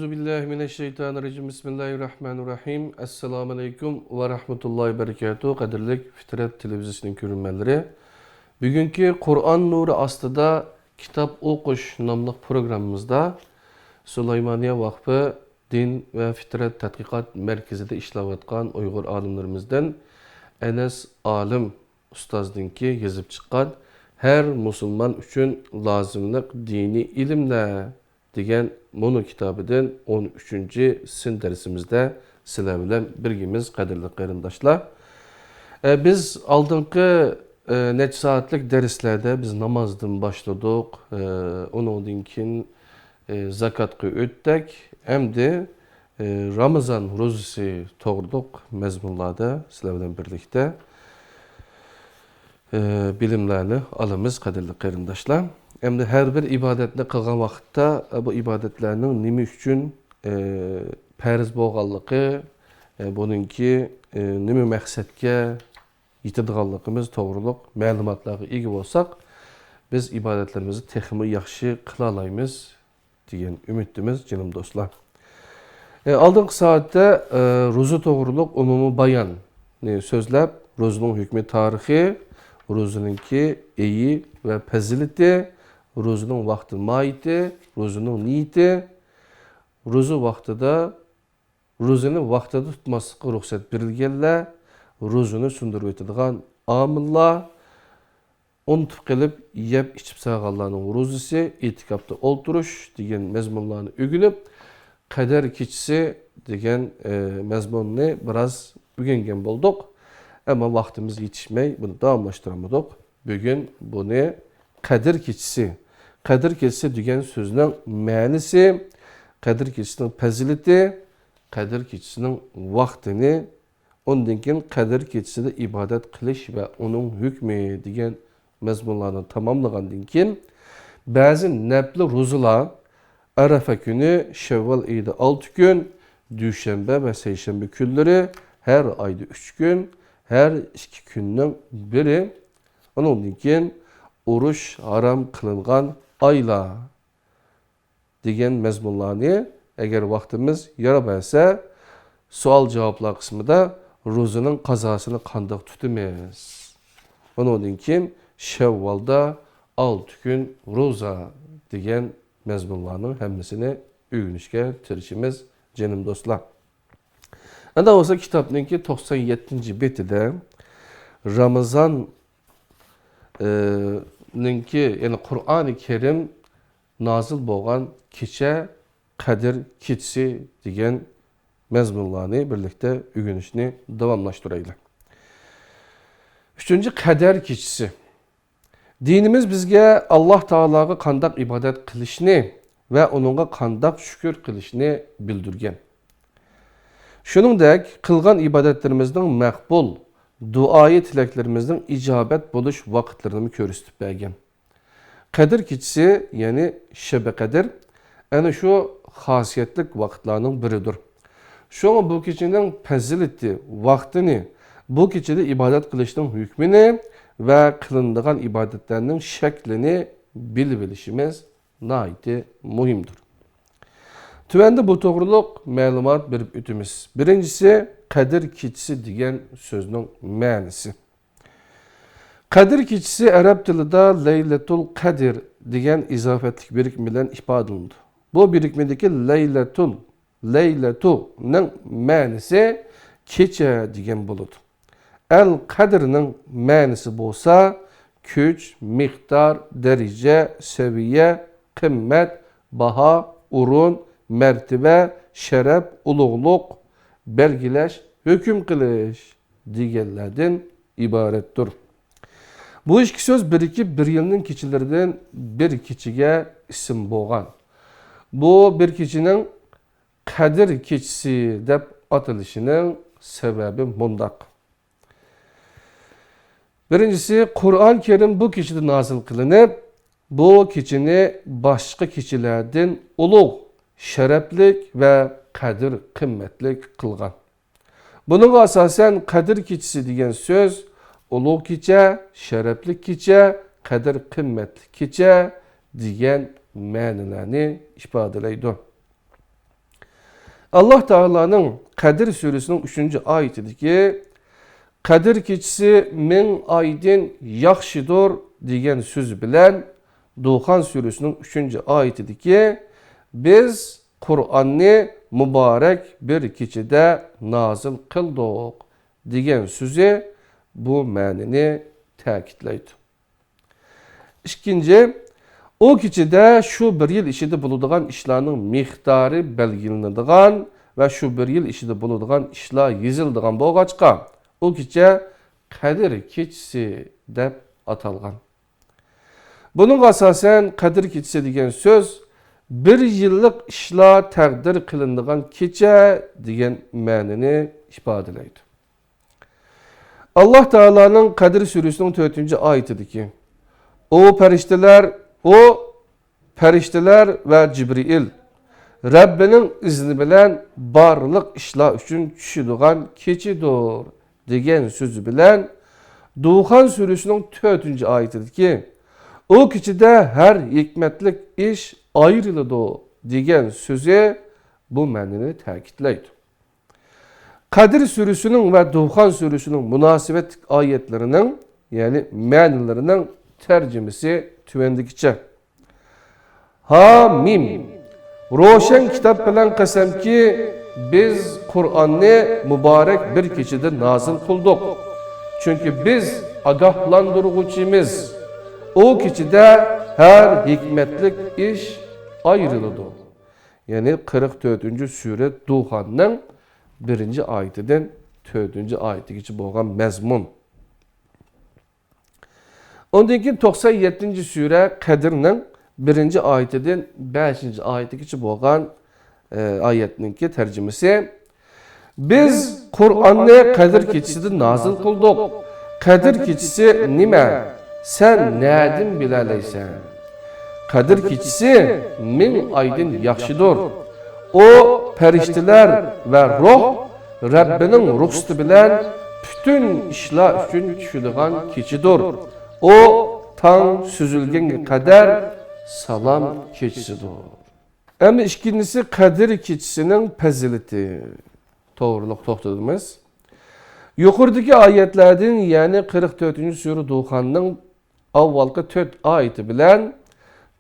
Euzubillahimineşşeytanirracim. Bismillahirrahmanirrahim. Esselamu Aleyküm ve Rahmetullahi ve Berekatuhu. Kadirlik Fitret Televizyonunun görünmeleri. Bugünkü Kur'an Nuru astıda kitap okuş namlı programımızda Süleymaniye Vakfı Din ve Fitret Tadqiqat Merkezi'de işlevatkan Uygur alimlerimizden Enes Alim Ustazdınki yazıp çıkan her Müslüman üçün lazımlık dini ilimle degan Mono kitabıdan 13. sin dersimizde sizler bilen birgimiz kadirli qarindaşlar. Biz aldığımkı neç saatlik derslerde biz namazdan başladık. Ondan keyin zakatga ötdük. Hem de Ramazan rozusu toğurduk mezmunlarda sizler bilen birlikte. Bilimlerini alımız kadirli qarindaşlar. Hem de her bir ibadetini kılgan vakitte bu ibadetlerinin nimi üçün pəriz boğallığı, bununki nimi məqsədkə yitirdiğanlığımız doğruluq, məlumatları iyi olsak, biz ibadetlerimizi texmi yaxşı kılalayımız diyen ümiddimiz canım dostlar. Aldığımız saatte ruzu doğruluq, umumu bayan sözləb, ruzunun hükmü tarihi, ruzununki iyi ve peziliti, ruzunun vakti maiti, ruzunun niyeti, ruzu vaxtıda, ruzunu vaxtıda tutmasıqı ruxsat birilgenle, ruzunu sundurub ötüdüğün amillar, unutup gelip, yep içip sağallarının ruzusu, itikapta olturuş degen mezmunlarını ögünüp, kader keçisi degen mezmununu biraz ögengen bulduk. Ama vaktimiz yetişmey, bunu davamlaştıramadık. Bugün bunu kadir keçisi. Kadir keçisi degen sözünün mənisi, kadir keçisinin peziliti, kadir keçisinin vaktini, ondan keyin kadir keçiside ibadet kılış ve onun hükmü degen mezmunlarını tamamlagandan keyin bazı nepli ruzular Arafa günü Şevval ayında 6 gün, Düşenbe ve Seyşembe günleri her ayda 3 gün, her 2 günün biri, ondan keyin oruç haram kılıngan ayla degen mezmunlarını eğer vaktimiz yaramaysa sual cevaplar kısmında rozunun kazasını kandak tutumuz. Ondan keyin Şevval'da 6 gün roza degen mezmunlarının hemmisini öğünüşke tirişimiz canım dostlar. Anda olsa kitabınki 97. betide Ramazan yani Kur'an-ı Kerim nazil bolgan kecha Kadir keçisi degen mezmunlarını birlikte öğünüşünü davamlaştırayla. 3. Kader keçisi. Dinimiz bizge Allah Taala'ga kandak ibadet kılışını ve onunla kandak şükür kılışını bildirgen. Şuningdek kılgan ibadetlerimizden makbul, duayı tileklerimizden icabet buluş vakitlerini körüstüp bergen. Kadir keçisi yani Şebe Kadir, yani şu hasiyetlik vakitlerinin biridir. Şuna bu keçinin peziliti, vaktini, bu keçide ibadet kılışının hükmünü ve kılındığın ibadetlerinin şeklini bilişimiz naiti muhimdir. Tüvende bu doğruluk məlumat verip ötümüz. Birincisi, Kadir keçisi degen sözünün mənisi. Kadir keçisi Arap dilida Leyletul Kadir degen izafetlik birikmeden ifade olundu. Bu birikmedeki Leyletu'nun mənisi keçe degen buludu. El Kadir'nin mənisi bolsa küç, miktar, derece, seviye, kımmet, baha, urun, mertebe, şeref, uluğluk, belgileş, hüküm kılış digenlerden ibarettir. Bu iki söz bir yılın keçilerden bir keçiye isim boğan. Bu bir keçinin Kadir keçisi dep atılışının sebebi mundak. Birincisi, Kur'an-ı Kerim bu keçide nazil kılınıp, bu keçini başka keçilerden uluğ, şereflik ve kadir kıymetlik kılgan. Bunun asasen Kadir keçisi degen söz, uluğ keçe, şereflik keçe, kadir kıymetlik keçe degen мәніләні ifade edildi. Allah Teala'nın Kadir Suresinin 3. ayetideki Kadir keçisi min aydin yaxşidur degan söz bilen Duhan Suresinin 3. ayetideki biz Kur'an'ı mübarek bir keçide nazil kıldık degan sözü bu ma'nini ta'kidlaydi. İkinci, o keçide şu bir yıl içinde bulunduğun işlerinin miktarı belgilenadigan ve şu bir yıl içinde bulunduğun işler yazıladigan bo'lğaçqa o kecha Kadir keçisi deb atalgan. Bunun asasen Kadir keçisi degan söz bir yıllık işler takdir kılındıgan kecha degan ma'nini ifadelaydi. Allah Teala'nın Kadir Suresinin 4. ayetideki o perişteler ve Cibril Rabbinin izni bilen barlık işler üçün düşüdüğün keçidir degan sözü bilen Duhan Suresinin 4. ayetideki o keçide her hikmetlik iş ayrılıdı degan sözü bu ma'nini ta'kidlaydi. Kadir Suresinin ve Duhan Suresinin münasebet ayetlerinin yani ma'nilerinin tercümesi tüvendikiçe. Hamim. Roşen kitap bilen qasam ki biz Kur'an'ı mübarek bir keçide nazil kıldık. Çünkü biz agahlandırıcımız. O keçide her hikmetlik iş ayrılıdı. Yani 44. sure Duhan'ın 1. ayetinden 4. ayeti geçip olan mezmun. Ondan keyin 97. sure Kadir'nin 1. ayetinden 5. ayeti geçip olan ayetninki tercümesi. Biz Kur'an'ı Kadir keçisinde nazil kıldık. Kadir keçisi nime? Sen nedim bilaleysen. Kadir keçisi min aydin yaxşidur. O periştiler ve ruh Rabbinin ruhsutu bilen bütün işler üçün düşüdüğün keçidir. O tan süzülgen kadar salam keçisidir. Ama ikincisi Kadir keçisinin peziliti. Doğruluk toxtadığımız. Yukarıdaki ayetlerden yani 44. sure Duhan'ın avvalki 4 ayeti bilen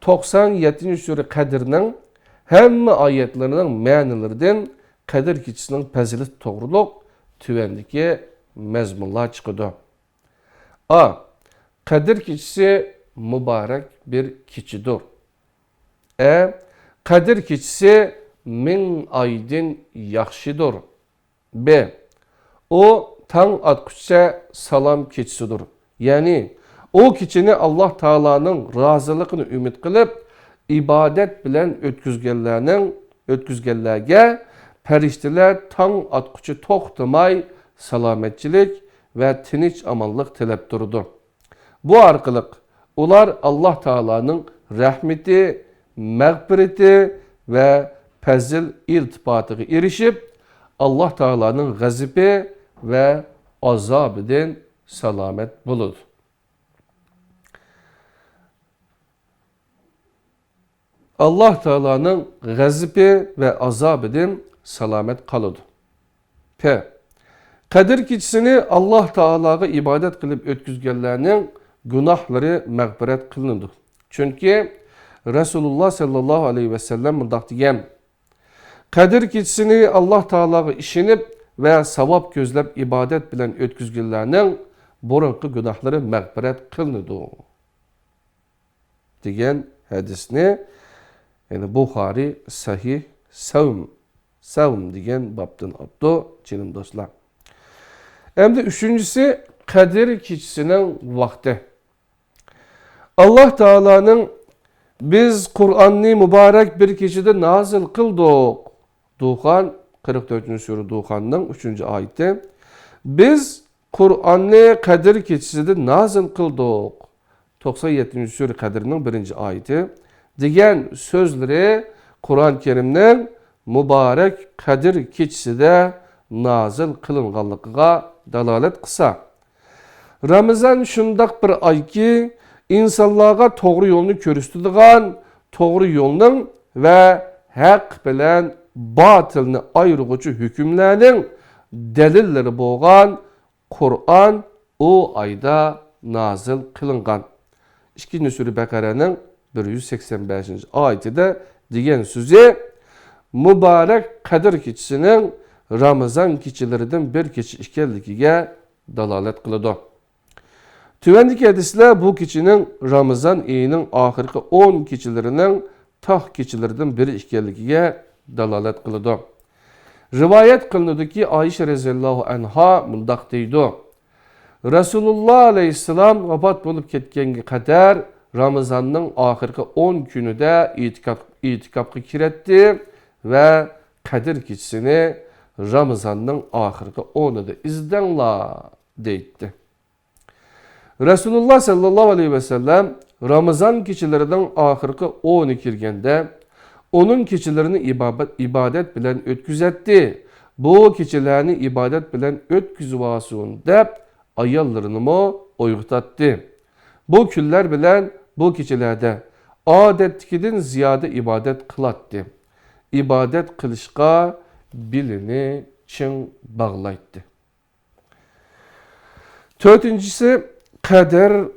97. sure Kadir'nin hem ayetlerinin ma'nilerinden Kadir keçisinin pezilit doğruluk tüvendiki mezmunlar çıkıdı. A. Kadir keçisi mübarek bir keçidir. Kadir keçisi min aydin yaxşidir. B. O tan atkuça salam keçisidir. Yani o keçini Allah Teala'nın razılığını ümit kılıp ibadet bilen ötküzgenlerge periştiler tan atkuça toxtamay salametçilik ve tinç amanlık talep durdu. Bu arkalık ular Allah Teala'nın rahmeti, mağfireti ve pezil irtibatı erişip Allah Teala'nın gazibi ve azabından selamet bulur. Allah Teala'nın gazibi ve azabından selamet kalıdı. P. Kadir keçisini Allah Teala'ya ibadet kılıp ötküzgenlerinin günahları mağfiret kılındı. Çünkü Resulullah sallallahu aleyhi ve sellem mındak diyen Kadir keçisini Allah Teala'ya işinip ve savap gözlep ibadet bilen ötküzgenlerinin burunki günahları mağfiret kılındı. Diyen hadisini yani Bukhari Sahih Savm diyen babdan abdu canım dostlar. Hem de üçüncüsü Kadir keçisinin vakti. Allah Teala'nın biz Kur'an'ı mübarek bir keçide nazil kıldık. Duhan 44. sure Duhan'ın 3. ayeti. Biz Kur'an'ı Kadir keçiside nazil kıldık. 97. sure Kadir'nin 1. ayeti. Diyen sözleri Kur'an-ı Kerim'nin mübarek Kadir keçiside nazil kılınganlığa dalalet kısa. Ramazan şundak bir ay ki insanlığa doğru yolunu körüstüdüğün, doğru yolunun ve hak bilen batılını ayrıgıcı hükümlerinin delilleri boğan Kur'an o ayda nazil kılıngan. 2. Sure Bekara'nın 185. ayetinde diyen sözü mübarek Kadir keçisinin Ramazan keçilerinden bir keçi işkellikiga dalalet kılıdı. Tüvendiki hadisler bu keçinin Ramazan ayının ahirki 10 keçilerinin tah keçilerinden biri işkellikiga dalalet kılıdı. Rivayet kılındı ki Ayşe radhiyallahu anha mundaq deydi. Resulullah aleyhisselam vafat bulup ketkenге kadar Ramazanның ahirki 10 günü de itikafga kiretdi ve Kadir keçisini Ramazanның ahirki 10'u da izdenla deydi. Resulullah sallallahu aleyhi ve sellem Ramazan keçilerinden ahirki 10'u kirgende onun keçilerini ibadet bilen ötküzetti. Bu keçilerini ibadet bilen ötküzüvasın dep ayallarını mı oygutattı. Bu küller bilen bu keçilerde adettikidin ziyade ibadet kılattı. İbadet kılışka bilini çın bağlaydı. Dördüncüsü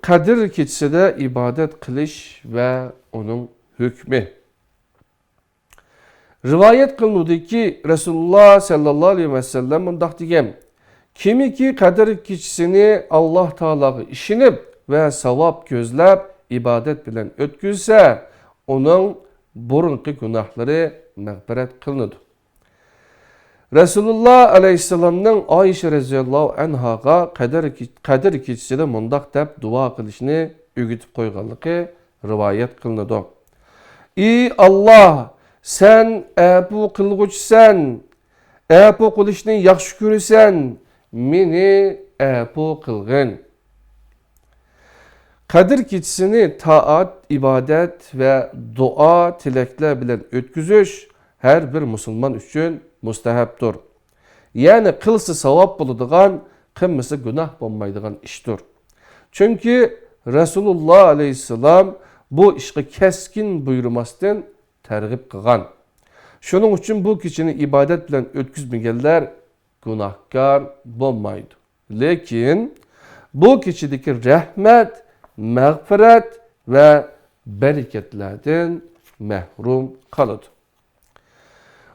Kadir keçisi de ibadet kılış ve onun hükmü. Rivayet kılındı ki Resulullah sallallahu aleyhi ve sellem mundaq degen. Kimi ki Kadir keçisini Allah Teala'yı işinip ve savap gözlep ibadet bilen ötküzse onun burunki günahları mağfiret kılınır. Resulullah aleyhisselamның Ayşe radhiyallahu anhaga Kadir keçisini mundaq dep dua kılışını ügütüp koyganlığı rivayet kılınır. İyi Allah, sen bu kılgıçsan, bu kılışını yaxşı görürsen, meni bu kılgın. Kadir keçisini taat, ibadet ve dua tilekler bilen ötküzüş her bir Müslüman üçün mustahaptır. Yani kılsı savap buluduğun, kılmısı günah bulmaydıgan iştir. Çünkü Resulullah aleyhisselam bu işi keskin buyurmasından tergip kılgan. Şunun için bu keçini ibadet bilen ötküzmeyenler günahkar bulmaydı. Lekin bu keçideki rahmet, mağfiret ve bereketlerden mehrum kalıdı.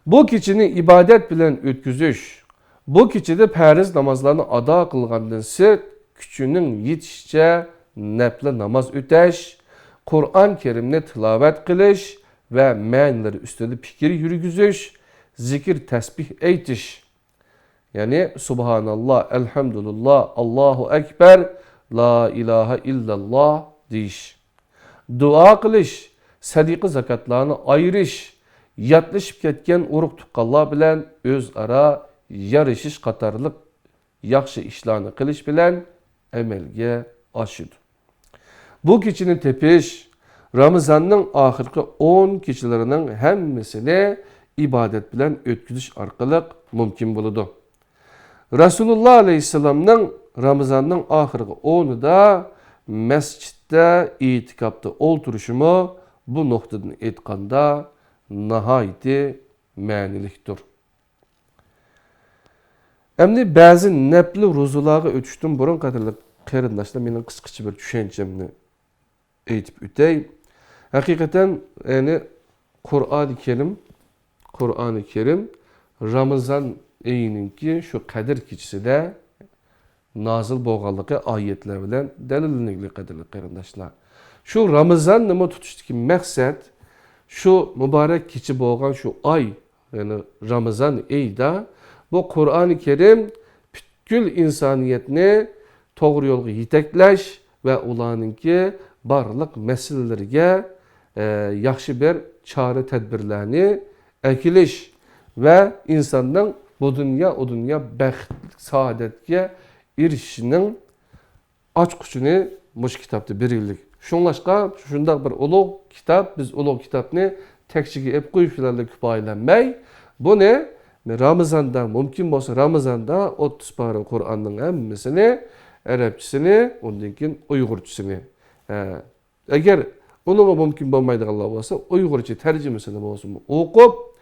Bu keçini ibadet bilen ötküzüş, bu keçide pəriz namazlarını ada kılgandan sırt, küçünün yetişçe nefle namaz öteş, Kur'an-ı Kerim'ne tilavet kılış ve mənləri üstünde fikir yürügüzüş, zikir, tesbih eytiş. Yani Subhanallah, Elhamdülillah, Allahu Ekber, La ilahe illallah deyiş. Dua kılış, sadiqi zakatlarını ayırış, yatlışıp ketken uruq tuqqallar bilen öz ara yarışış qatarlıq yaxşı işlerini kılış bilen emelge aşıdı. Bu keçini tepiş, Ramazanның ahirki 10 keçilerinin hemmesini ibadet bilen ötküzüş arkalık mümkün buludu. Resulullah aleyhisselamның Ramazanның ahirki 10'u da mescitte, itikapta olturuşumu bu noktadan etkanda nahayeti məniliktir. Emni bazı nepli ruzuları ötüştüm burun kadarlık qerindaşlar menin qısqıcı bir düşüncemni eytip ötey. Hakikaten yani Kur'an-ı Kerim Ramazan ayınınki şu Kadir keçiside nazil bolğanlığı ayetler bilen delillenigli kadarlık qerindaşlar. Şu Ramazan nima tutuşdaki maksat şu mübarek keçi bolğan şu ay yani Ramazan ayda bu Kur'an-ı Kerim bütkül insaniyetini doğru yolga yetekleş ve ulanınki barlıq meselelerine yaxşı bir çare tedbirlerini ekiliş ve insanın bu dünya o dünya bəxt saadetke erişinin açqıçını muş kitapta birillik. Şunlaşqa şundaq bir ulug kitap, biz ulug kitapni tekçigi ep qoyuşlarla küpaylanmay. Bu ne? Ramazanda mümkün olsa Ramazanda 30 parı Kur'an'ın hemmesini, Arapçasını, ondan keyin Uygurçasını. Eğer onun mümkün olmaydığı Allah olsa Uygurca tercümesini olsun okup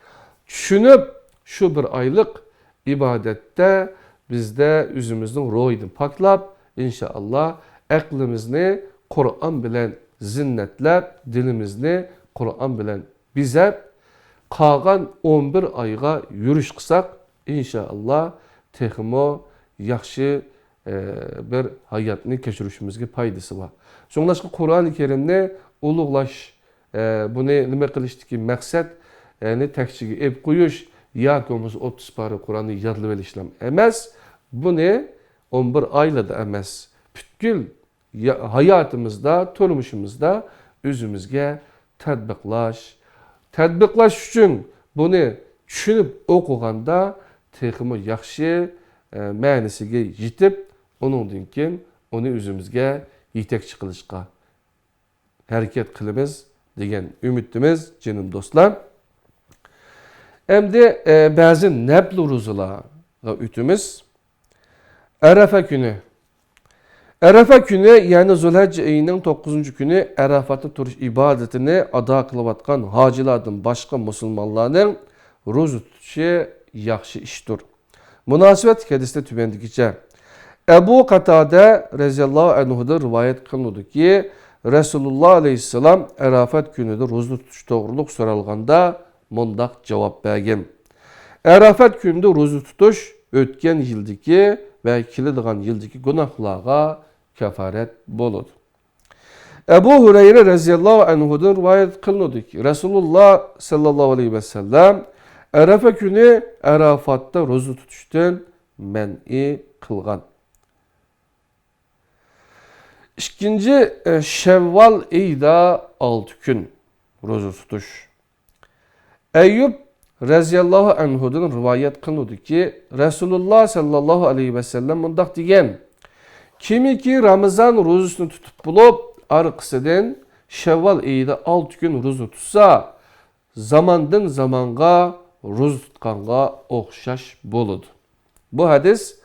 Düşünüp şu bir aylık ibadette bizde üzümüzün ruhuydu paklap inşallah aklımızı Kur'an bilen zinnetlep dilimizni Kur'an bilen bizep kalgan 11 ayga yürüyüş kısak inşallah texmo yaxşı bir hayatını keçirişimizge paydası var. Soňlaşky Kur'an-ı Kerimni uluglaş bunu nima qilishdiki maqsad yani tekçigi ep koyuş ya komuz 30 para Kur'an'ı yadlı velişlem emez. Bunu 11 ayla da emez. Bütkül hayatımızda, turmuşumuzda özümüzge tadbiqlaş. Tadbiqlaş üçün bunu düşünüp okuganda texmi yaxşı ma'nisiga yetip onundan keyin onu özümüzge yetekçi qilishga hareket qilamiz degan umidimiz canım dostlar. Hem de bazı nebl ruzulara ütümüz. Arafa günü. Arafa günü yani Zulhicce ayının 9. günü Arafat'ta turuş ibadetini ada kılıvatkan hacılardan başka Müslümanların ruzu tutuşu yaxşı iştir. Münasebet hadiste tübendikice. Ebu Katade reziyallahu anhu'da rivayet kılındı ki Resulullah aleyhisselam Arafat günüdür ruzu tutuş doğruluk soralganda mundaq cevap bergen. Arafat günüdür ruzu tutuş ötken yıldaki ve kilidgan yıldaki günahlarga kefaret bolud. Ebu Hureyre reziyallahu anhu'dan rivayet kılındı ki Resulullah sallallahu aleyhi ve sellem Arafa günü Arafat'ta ruzu tutuştan men'i kılgan. İkinci Şevval ayda 6 gün ruzu tutuş. Eyyub raziyallahu anhu'dan rivayet kılındı ki Resulullah sallallahu aleyhi ve sellem mundaq degen. Kimi ki Ramazan ruzusunu tutup bulup arkasından Şevval ayda 6 gün ruzu tutsa zamandan zamanga ruz tutqanga oxşaş boludu. Bu hadis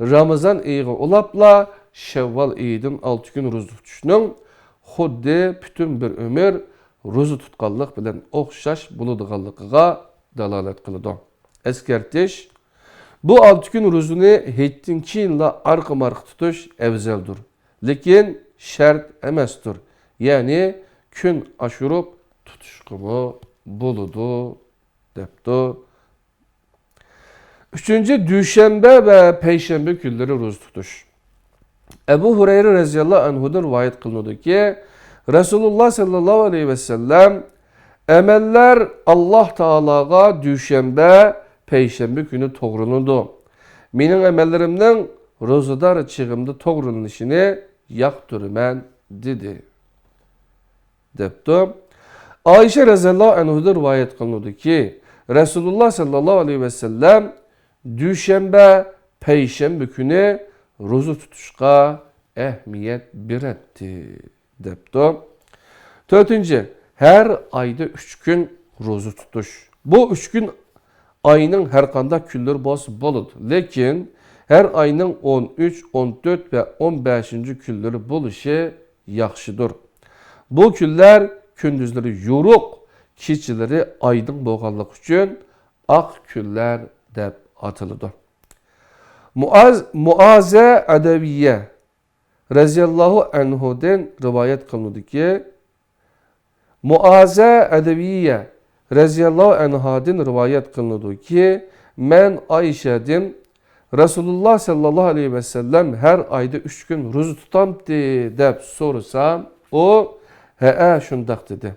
Ramazan ayı olapla Şevval ayının 6 gün ruz tutuşunun xuddi bütün bir ömür ruzu tutqanlıq bilen oxşaş buluduğanlıqıga dalalet kılıdı. Eskertiş, bu 6 gün ruzunu hettin kiyinla arka tutuş evzeldir. Lekin şart emestir. Yani gün aşurup tutuşkumu buludu depti. Üçüncü Düşembe ve Peyşembe günleri ruz tutuş. Ebu Hureyre reziyallahu anhu'dan rivayet kılındı ki Resulullah sallallahu aleyhi ve sellem emeller Allah Teala'ga Düşembe, Peyşembe günü toğruludu. Menin emellerimden rozadar çığımda toğrulunuşunu yaktırmen dedi. Depti. Ayşe reziyallahu anhu'da rivayet kılındı ki Resulullah sallallahu aleyhi ve sellem Düşembe, Peyşembe günü rozu tutuşka ehmiyet biretti. Depti. Dördüncü, her ayda 3 gün rozu tutuş. Bu 3 gün ayının her kanda küller bası boludu. Lekin her ayının 13, 14 ve 15. külleri buluşu yaxşıdır. Bu küller gündüzleri yoruk, keçileri aydın boğanlık için ak küller dep atılıdır. Muaze Adeviye raziyallahu anhu'dan rivayet kılındı ki Muaze Adeviye raziyallahu anhadan rivayet kılındı ki men Ayşe'den Resulullah sallallahu aleyhi ve sellem her ayda 3 gün ruzu tutamdı dep sorsam o he şundak dedi.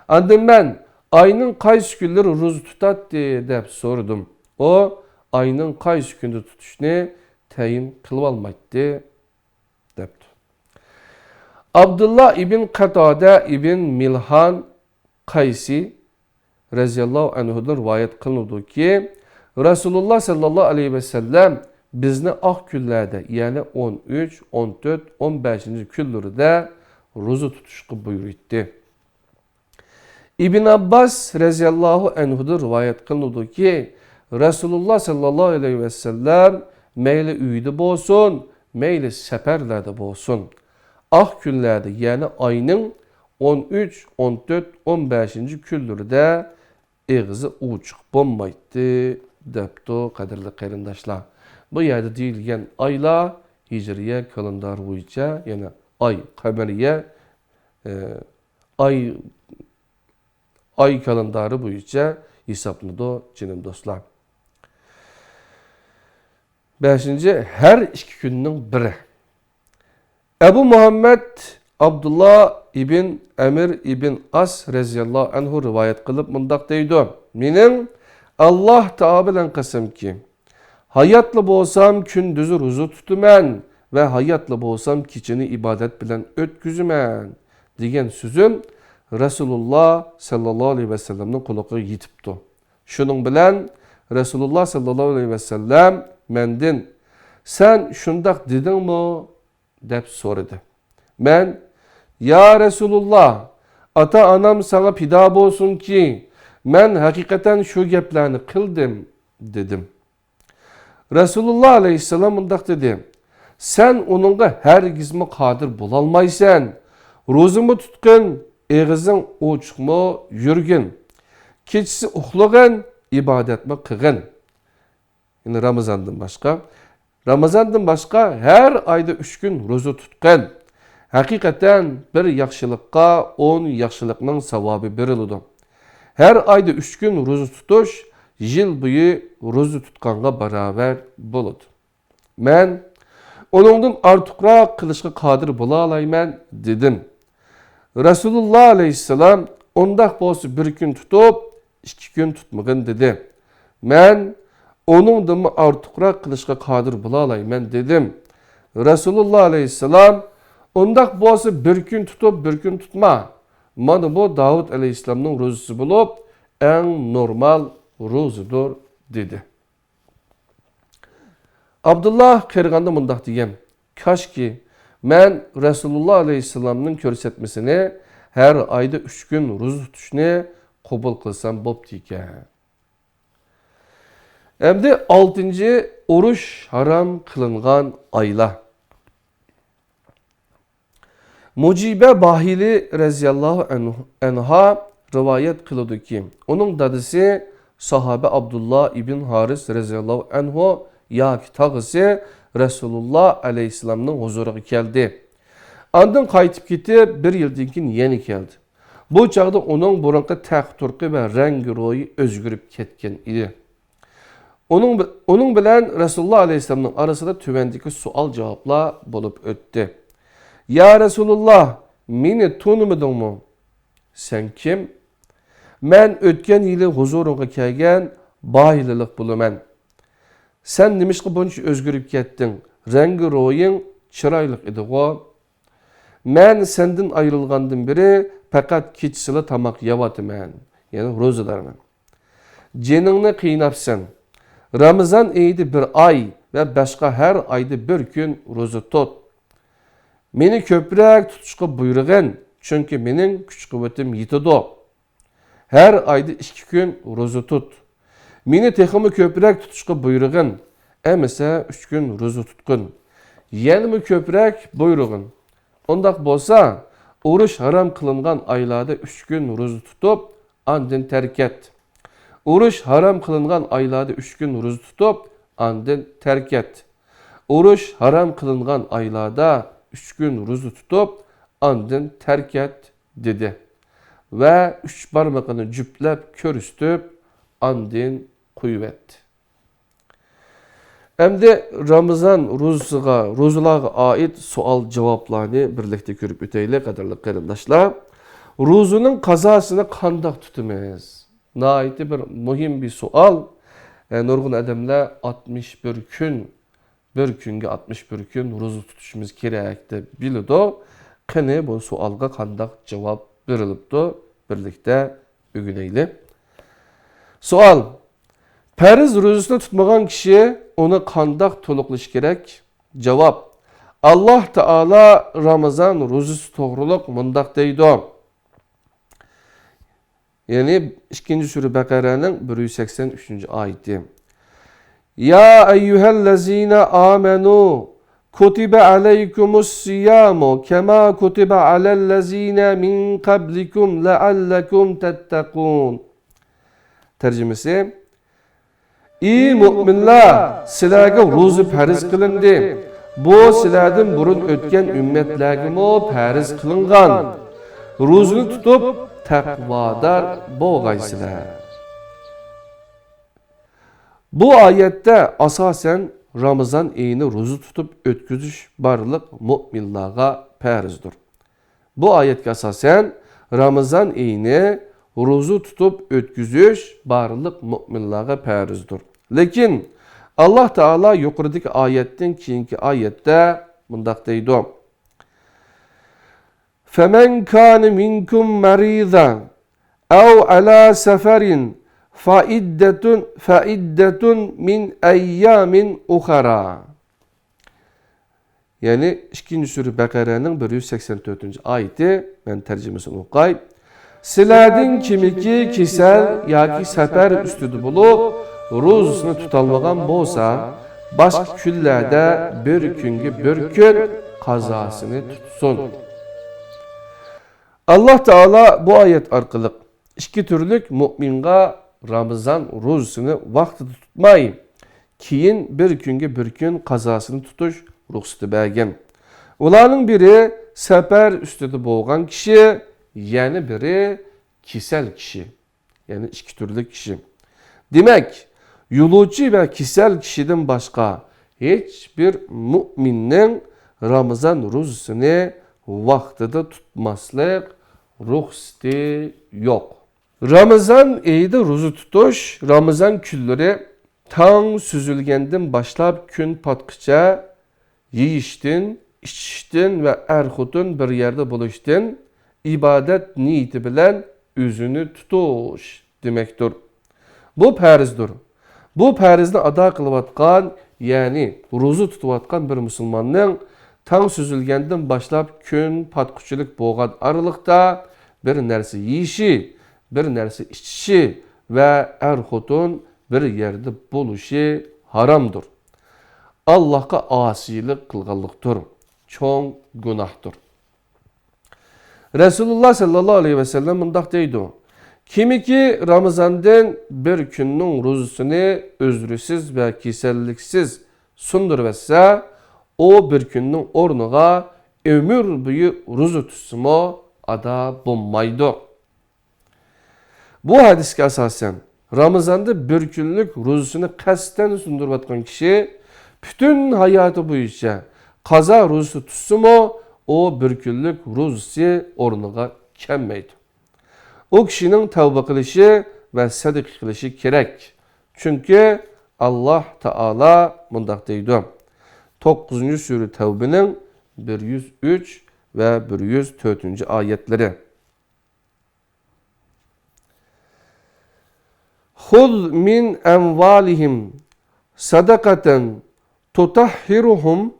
Andım ben ayının qaysı günleri ruzu tutatdı dep sordum. O ayının qaysı günde tutuşunu tayin kılıp almaydı depti. Abdullah ibn Katade ibn Milhan Kaysi raziyallahu anhu'dan rivayet kılındı ki Resulullah sallallahu aleyhi ve sellem bizni ak küllerde yani 13, 14, 15. külleri de ruzu tutuşku buyurdu. İbn Abbas raziyallahu anhu'dan rivayet kılındı ki Resulullah sallallahu aleyhi ve sellem meyli üyde bolsun, meyli seferlerde bolsun. Ah günlerde yani ayının 13, 14, 15. külleri de eğizi uçuq bolmaydı depto kadirli qarindaşlar. Bu yerde deyilgen ayla Hicriye kalendar boyunca yani ay kameriye ay kalendarı boyunca hesaplanıdı canım dostlar. 5. Her 2 günün biri. Ebu Muhammed Abdullah ibn Emir ibn As reziyallahu anhu rivayet kılıp mundaq deydi. Mening Allah Taala bilan qasamki, hayatlı bolsam kündüzü roza tutuman ve hayatlı bolsam kechini ibadet bilan ötküzüman degan sözüm Rasulullah sallallahu aleyhi ve sellem'nin quloqiga yetibdi. Şunun bilan Rasulullah sallallahu aleyhi ve sellem mendin sen şundaq dedingmi deb so'radi. Men ya Resulullah ata anam sana pida bolsun ki men hakikaten şu gaplarni qildim dedim. Resulullah aleyhisselam mundaq dedi. Sen onunla hergizmi qadir bolalmaysan. Rozumu tutqin, eğizin ochiqmi yurgin. Kechisi uxlagin, ibadetmi qilgin. Yani Ramazandan başka. Ramazandan başka her ayda 3 gün rozu tutqin. Hakikaten bir yaxşılıqqa 10 yaxşılıqның savabı berildi. Her ayda 3 gün rozu tutuş, yıl boyu rozu tutqanға beraber boludu. Men onundan artıqroq qilishga qodir bo'la olayman dedim. Rasulullah aleyhisselam ondaq bo'lsa 1 gün tutub 2 gün tutmagin dedi. Men onundan artıqroq qilishga qodir bo'la olayman dedim. Rasulullah aleyhisselam ondaq bo'lsa 1 gün tutub 1 gün tutma. Mana bu Davud aleyhisselamның rozusu bo'lib eng normal rozudur dedi. Abdullah qirganda mundaq degan. Kaşki men Rasulullah aleyhisselamның ko'rsatmasini her ayda 3 gün rozu tutishni qabul qilsam bo'pti ekan. Endi 6. Oruç haram kılıngan aylar. Mucibe Bahili reziyallahu anha rivayet kılıdı ki, onun dadısı sahabe Abdullah ibn Haris reziyallahu anhu yoki tağısı Resulullah aleyhisselamның huzuriga keldi. Andın qaytib ketib 1 yildan keyin yana keldi. Bu chaqda uning burunqi taq turqi va rangi ro'yi o'zgarib ketgan edi. Onun bilan Resulullah aleyhisselamның arasida tuvandagi sual javoblar bo'lib o'tdi. Ya Resulullah, meni tanimidingmi? Sen kim? Men o'tgan yili huzuringga kelgan bahililik bo'laman. Sen nimishqa buncha o'zgarib ketding? Rangi ro'ying chiroyli edi-ku. Men sendan ayrilgandan beri faqat kechsila tamoq yeyapman, ya'ni ro'zalarman. Jiningni qiynabsan. Ramazan ayida 1 ay ve başka her ayda 1 gün roza tut. Meni ko'proq tutishga buyrug'in, chunki mening kuch quvvatim yetadi. Her ayda 2 gün roza tut. Meni texmi ko'proq tutishga buyrug'in, emasa 3 gün roza tutqin. Yanimi ko'proq buyrug'in. Ondaq bo'lsa, oruç haram qilingan aylarda 3 gün roza tutib, andin terk et. Oruç haram kılıngan aylarda 3 gün roza tutup andın terk et. Oruç haram kılıngan aylarda 3 gün roza tutup andın terk et dedi. Ve 3 parmağını cüplep körüstüp andın kuyuvetti. Endi Ramazan rozularga ait sual cevaplarını birlikte görüp öteylik qadirli qarindaşlar. Rozunun kazasını qandaq tutamiz? Naiti bir mühim bir sual. Nurgun adamlar 61 gün, bir günge 61 gün rozu tutuşumuz kerakdi bilidi. Qani bu sualga qandaq cevap berilibdi? Birlikte ögüneyli. Sual. Fariz rozusunu tutmagan kişi onu qandaq to'liqlash kerak? Cevap. Allah Taala Ramazan rozusu to'g'riliq mundaq deydi. Yani 2. Sure Bakara'nın 183. ayeti. Ya eyyühellezine amenu kutibe aleykumus siyamu kema kutibe alellezine min kablikum leallekum tettekun. Tercümesi: "Ey müminler, sizlarga ro'za farz qilindi. Bu sizlardan burun o'tgan ummatlarga mo farz qilingan. Ro'zani tutib taqvodor bo'lgaysizlar." Bu ayette asasen Ramazan ayını ro'za tutib o'tkazish barliq mu'minlarga farzdir. Bu ayetga asasen Ramazan ayını ro'za tutib o'tkazish barliq mu'minlarga farzdir. Lekin Allah Teala yuqoridagi oyatdan keyingi oyatda mundaq deydi: "Femen kana minkum maridan aw ala safarin faiddetun min ayyamin ukhara." Yani 2. Sure Bakara'nın 184. ayeti, ben tercümesini okuyay. "Sizlardan kimiki kesel yoki safar ustida bo'lib ro'zasini tutalmagan bo'lsa, boshqa kunlarda bir kunga bir kun qazosini tutsin." Allah Teala bu ayet orqali ikki turlik mu'minga Ramazan ro'zasini vaqtida tutmay, keyin bir kunga bir kun qazosini tutish ruxsati bergan. Ularning biri safar ustida bo'lgan kishi, yana biri kesel kishi. Yani ikki turlik kishi. Demek yo'lovchi ve kesel kişiden başka hiçbir müminin Ramazan ro'zasini vaqtida tutmaslik ruxsati yok. Ramazan ayida ro'za tutish Ramazan kunlari tong süzülgenden başlap kun patqicha yeyishdan, ichishdan ve er-xotin bir yerde bo'lishdan ibadet niyeti bilan o'zini tutish demektir. Bu farzdir. Bu farzni ado qilayotgan, ya'ni ro'za tutayotgan bir musulmonning tong süzülgenden başlap kun patquchilik bo'lgan aralıkta bir narsa yeyishi, bir narsa ichishi ve er-xotin bir yerde bo'lishi haramdır. Allah'a asilik qilganlikdir. Çoğun günahdır. Resulullah sallallahu aleyhi ve sellem mundaq deydi: "Kimiki Ramazan'dan bir günün ro'zasini özrüsiz ve keselliksiz sundurversa, o bir günün ornuğa ömür boyu ro'za tutsimo ada bo'lmaydi." Bu hadisga asasen Ramazan'da bir günlük ro'zasini qasddan sundurayotgan kishi bütün hayatı boyunca qaza ro'zasi tutsimo, o bir günlük ro'zasi o'rniga kelmaydi. O kişinin tavba qilishi ve sadiq qilishi kerak. Çünkü Allah Teala mundaq deydi. 9. Sure Tevbe'nin 103 ve 104. ayetleri. "Huz min envalihim sadakaten tutahhiruhum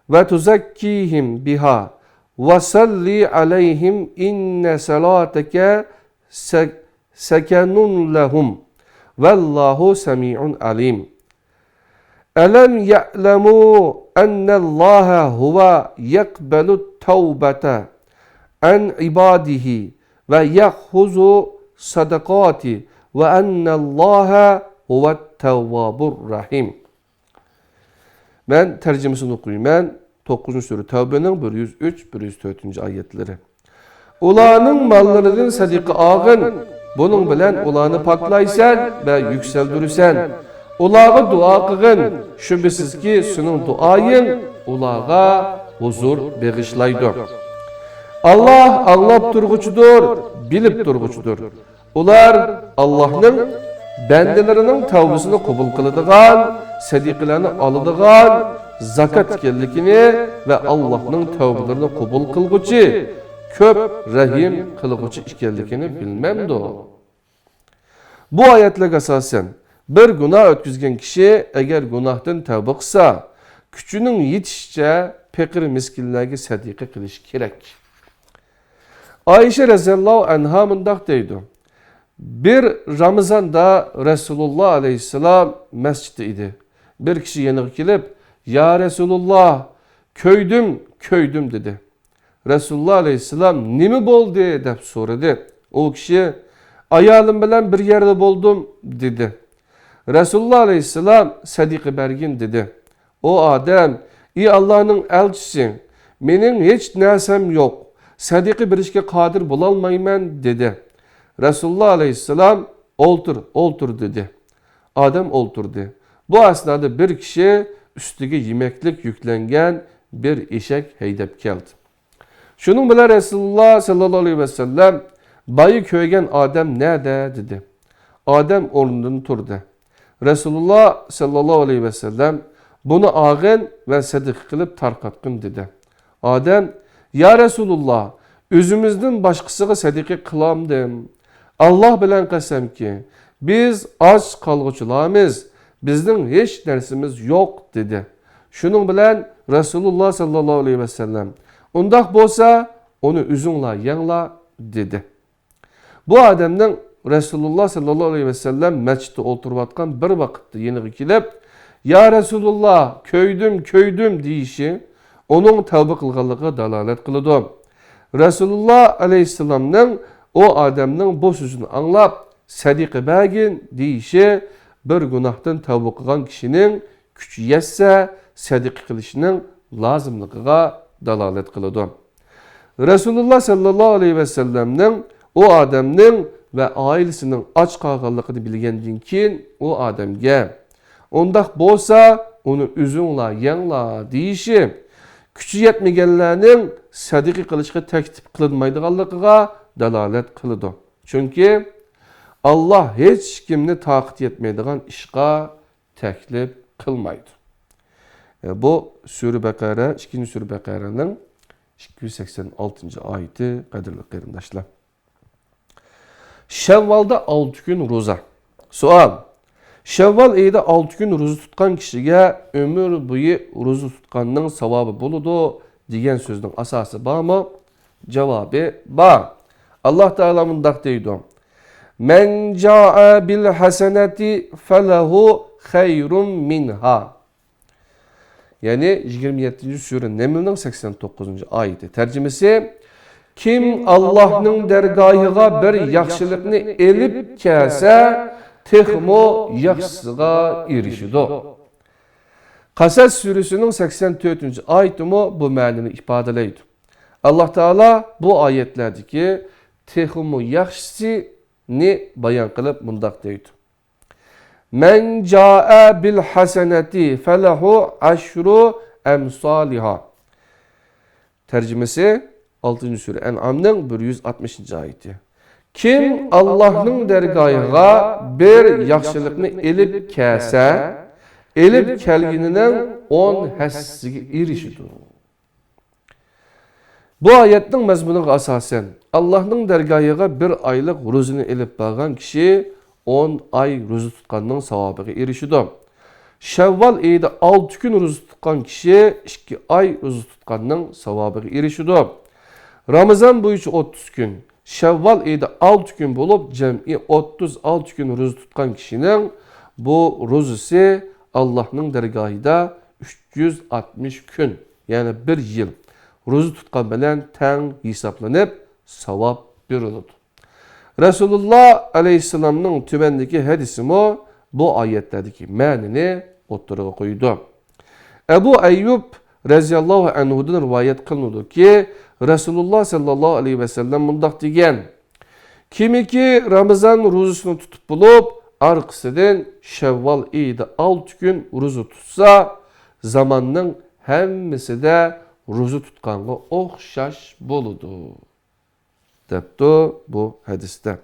ve tuzakkihim biha ve salli aleyhim inne salateke sekenun lehum vallahu semi'un alim. Elem ya'lemu ennallaha huve yakbelut tevbete an ibadihi ve yakhuzu sadakati ve ennallaha huvet tevvabur rahim." Ben tercümesini okuyayım. Ben 9. Sure Tevbe'nin 103-104. ayetleri. "Ulanın mallarının sadiki ağın, bunun bilen ulanı paklaysan ve yükseldirirsen. Ulağa dua kılın, şüphesiz ki senin duayın ulağa huzur bağışlaydı. Allah anlap durguçudur, bilip durguçudur. Ular Allah'ın bendelerinin tavbasını kabul kılıdığan, sadiqlarını alıdığan, zakat kellikini ve Allah'ın tavbelerini kabul kılgıcı, köp rahim kılgıcı işkellikini bilmemdi o. Bu ayetler esasen bir günah ötküzgen kişi eğer günahdan tavba kılsa, küçünün yetişçe pekir miskinlerge sadiqe kılış gerek. Ayşe radhiyallahu anha mundaq deydi: "Bir Ramazan'da Resulullah aleyhisselam mescidde idi. Bir kişi yanığa gelip, 'Ya Resulullah, köydüm' dedi. Resulullah aleyhisselam "Nimi boldu?" dep soradı. O kişi, Ayalım bilen bir yerde buldum dedi. Resulullah Aleyhisselam sadiqi bergin dedi. O Adem, ey Allah'ın elçisi, menin hiç nesem yok. Sadiqi bir işe kadir bulalmayman dedi. Resulullah Aleyhisselam oltur dedi. Adem olturdu. Bu esnada bir kişi üstüge yemeklik yüklengen bir eşek heydep geldi. Şunun bile Resulullah sallallahu aleyhi ve sellem bayı köygen Adem nerede dedi. Adem orundan turdu. Resulullah sallallahu aleyhi ve sellem bunu ağın ve sadık kılıp tarkatkın dedi. Adem, ya Resulullah, özümüzden başkasıga sadiki kılamdım. Allah bilen kasem ki, biz aç kalgıçılarımız, bizden hiç dersimiz yok dedi. Şunun bilen Resulullah sallallahu aleyhi ve sellem, undaq bolsa onu üzünla yanla dedi. Bu Adem'den Resulullah sallallahu aleyhi ve sellem mescitte oturuvatkan bir vakitte yeni kilip, ya Resulullah köydüm deyişi, onun tevbe kılgalığı dalalet kılıdı. Resulullah aleyhisselam'ın o Adem'nin bu sözünü anlap, sadiqi bagin deyişi, bir günahtan tevbe kılgan kişinin küçü yetse sadiqi kılışının lazımlığına dalalet kılıdı. Resulullah sallallahu aleyhi ve sellem'nin o Adem'nin ve ailesinin aç kalganlığını bilgenden keyin o Adem'ge ondaq bolsa onu üzünla yanla deyişi küçü yetmegenlerinin sadiqi kılışıga teklif kılınmaydıganlığına dalalet kılıdı. Çünkü Allah hiç kimni taqit etmeydigan işqa teklif kılmaydı. Bu Sure Bakara, 2. Sure Bakara'nın 286. ayeti kadirli qeyrindaşlar. Şevvalda 6 gün roza. Sual. Şevval ayida 6 gün roza tutkan kişiye ömür boyu roza tutkanның savabı buludu degan sözün asası ba mı? Cevabı ba. Allah Teala mundaq deydi. Men caa bil haseneti felehu hayrun minha. Yani 27. Sure Neml'nin 89. ayeti. Tercümesi kim Allah'ın dergahıga bir yaxşılıkını elip kelse texmo yaxşısıga erişidi. Kasas Suresi'nin 84. ayeti bu ma'nini ifadaleydi. Allah Teala bu ayetlerdeki texmo yaxşısını bayan kılıp mundaq deydi. Men caa bil haseneti felehu aşru emsaliha. Tercümesi 6. Sure En'am'ın 160. ayeti. Kim Allah'ın dergahıga bir yaxşılıkını elip kelse, elip kelgininin 10 həssisiga erişidir. Bu ayetin mezmununa asasen Allah'ın dergahıga bir aylık ruzunu elip bağan kişi 10 ay ruzu tutkanның savabıga erişidir. Şevval ayında 6 gün ruzu tutkan kişi 2 ay ruzu tutkanның savabıga erişidir. Ramazan boyunca 30 gün, Şevval ayında 6 gün bulup cem'i 36 gün ruzu tutkan kişinin bu ruzusu Allah'ın dergahida 360 gün, yani bir yıl ruzu tutkan bilen ten hesaplanıp savab verilir. Resulullah Aleyhisselam'ın tübendeki hadisi bu ayetlerdeki ma'nini ortaya koydu. Ebu Eyyub radıyallahu anhu'dan rivayet kılındı ki Resulullah sallallahu aleyhi ve sellem mundaq degen. Kimi ki Ramazan ruzusunu tutup bulup arkasından Şevval ayında 6 gün ruzu tutsa zamanның hemmisi de ruzu tutkanға oxşaş boludu. Depti bu hadiste.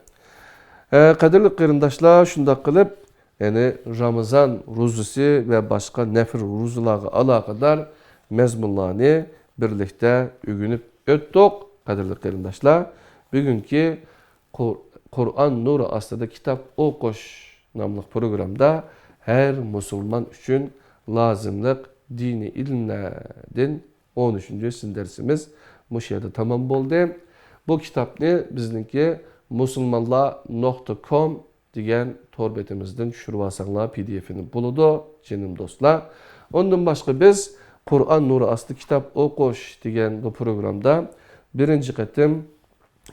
Kadirli qeyrindaşlar şunda kılıp yani Ramazan ruzusu ve başka nefir ruzularına alakadar mezmunlarını birlikte ügünüp öttük. Kadirli qeyrindaşlar. Bugünkü Kur'an Nuru aslında kitap okuş namlı programda her Müslüman için lazımlık dini ilimlerden 13. sizin dersimiz bu şeyde tamam oldu. Bu kitapni bizninki musulmonlar.com degan tor betimizden tushirib pdf'ini buludu jenim do'stlar. Ondan başka biz Kur'an Nuru aslı kitap okuş degan bu programda birinci qatim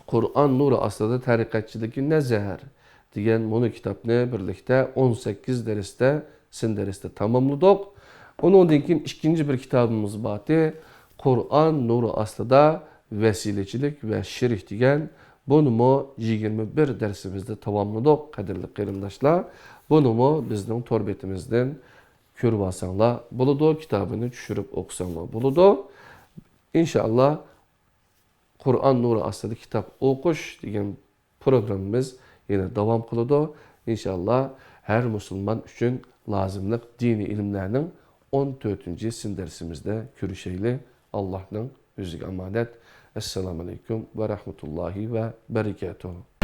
Kur'an nuru aslında tarikatçıdaki ne zehir diyen bunu kitapını birlikte 18 derste, sin derste tamamladık. Onun için ikinci bir kitabımız batı. Kur'an nuru aslında vesilecilik ve şirih diyen bunu mu 21 dersimizde tamamladık kadirli kıyımdaşlar. Bunu mu bizden torbetimizden körvasanla buludu, kitabını düşürüp okusanla buludu. İnşallah Kur'an nuru aslında kitap okuş degan programımız yine devam kılıdı. İnşallah her Müslüman için lazımlık dini ilimlerinin 14. sin dersimizde görüşeyle. Allah'ın yüzüge emanet. Esselamu Aleyküm ve Rahmetullahi ve Berekatuhu.